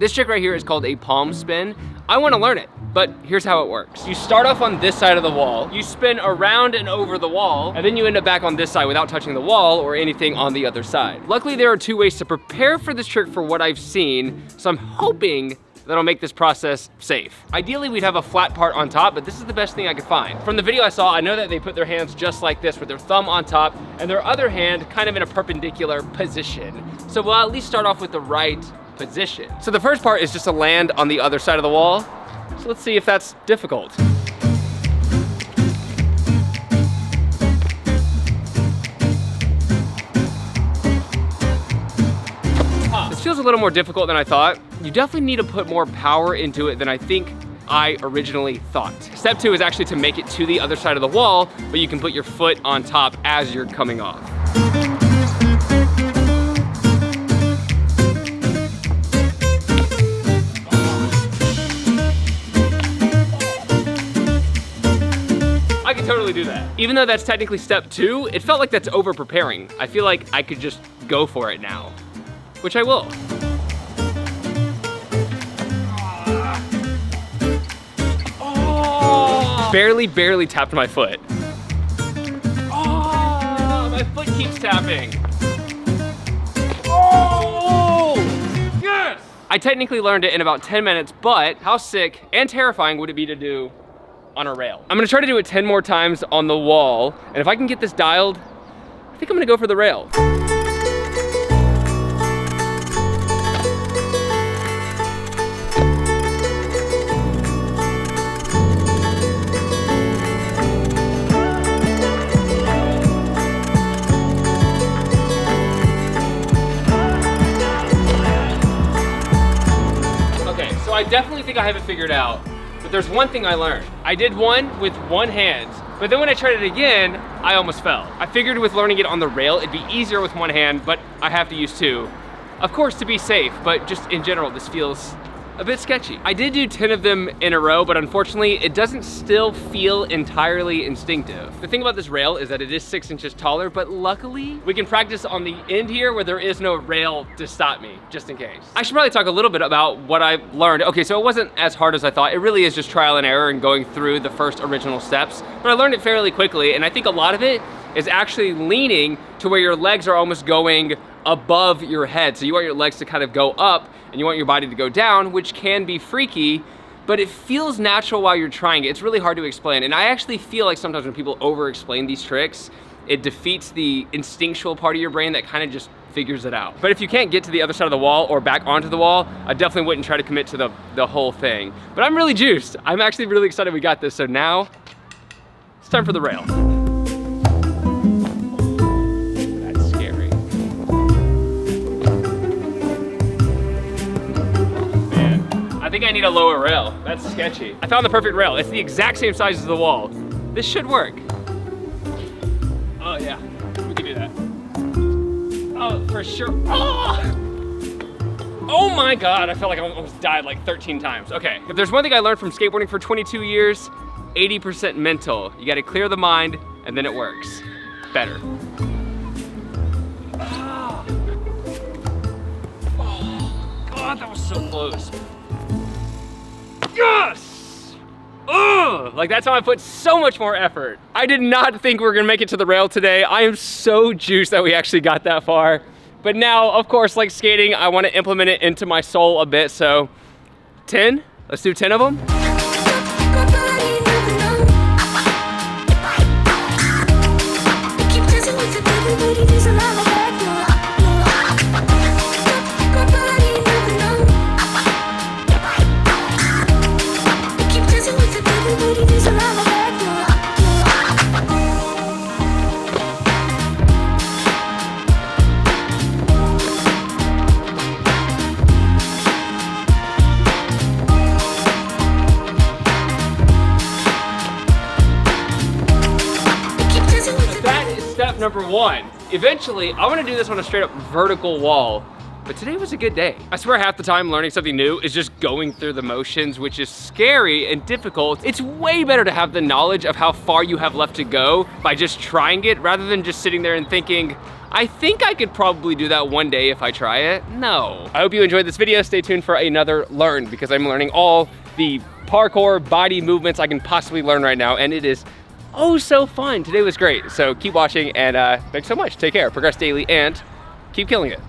This trick right here is called a palm spin. I want to learn it, but here's how it works. You start off on this side of the wall, you spin around and over the wall, and then you end up back on this side without touching the wall or anything on the other side. Luckily, there are two ways to prepare for this trick for what I've seen, so I'm hoping that'll make this process safe. Ideally, we'd have a flat part on top, but this is the best thing I could find. From the video I saw, I know that they put their hands just like this with their thumb on top and their other hand kind of in a perpendicular position. So we'll at least start off with the right position. So the first part is just to land on the other side of the wall. So let's see if that's difficult. This feels a little more difficult than I thought. You definitely need to put more power into it than I think I originally thought. Step 2 is actually to make it to the other side of the wall, but you can put your foot on top as you're coming off. I could totally do that. Even though that's technically step 2, it felt like that's over preparing. I feel like I could just go for it now, which I will. Oh! Barely tapped my foot. Oh, my foot keeps tapping. Oh! Yes! I technically learned it in about 10 minutes, but how sick and terrifying would it be to do on a rail? I'm gonna try to do it 10 more times on the wall, and if I can get this dialed, I think I'm gonna go for the rail. Okay, so I definitely think I have it figured out. But there's one thing I learned. I did one with one hand, but then when I tried it again, I almost fell. I figured with learning it on the rail, it'd be easier with one hand, but I have to use two. Of course, to be safe, but just in general, this feels a bit sketchy. I did do 10 of them in a row, but unfortunately, it doesn't still feel entirely instinctive. The thing about this rail is that it is 6 inches taller, but luckily, we can practice on the end here where there is no rail to stop me, just in case. I should probably talk a little bit about what I've learned. Okay, so it wasn't as hard as I thought. It really is just trial and error and going through the first original steps, but I learned it fairly quickly, and I think a lot of it is actually leaning to where your legs are almost going above your head. So you want your legs to kind of go up and you want your body to go down, which can be freaky, but it feels natural while you're trying it. It's really hard to explain. And I actually feel like sometimes when people over-explain these tricks, it defeats the instinctual part of your brain that kind of just figures it out. But if you can't get to the other side of the wall or back onto the wall, I definitely wouldn't try to commit to the whole thing. But I'm really juiced. I'm actually really excited we got this. So now it's time for the rail. I think I need a lower rail. That's sketchy. I found the perfect rail. It's the exact same size as the wall. This should work. Oh yeah, we can do that. Oh, for sure. Oh my God, I felt like I almost died like 13 times. Okay, if there's one thing I learned from skateboarding for 22 years, 80% mental. You gotta clear the mind and then it works better. Oh, God, that was so close. Yes! Ugh! Like that's how I put so much more effort. I did not think we were gonna make it to the rail today. I am so juiced that we actually got that far. But now, of course, like skating, I wanna implement it into my soul a bit, so 10? Let's do 10 of them. Number 1. Eventually, I want to do this on a straight up vertical wall, but today was a good day. I swear half the time learning something new is just going through the motions, which is scary and difficult. It's way better to have the knowledge of how far you have left to go by just trying it rather than just sitting there and thinking, I think I could probably do that one day if I try it. No. I hope you enjoyed this video. Stay tuned for another learn because I'm learning all the parkour body movements I can possibly learn right now, and it is oh so fun. Today was great. So keep watching, and thanks so much. Take care, progress daily, and keep killing it.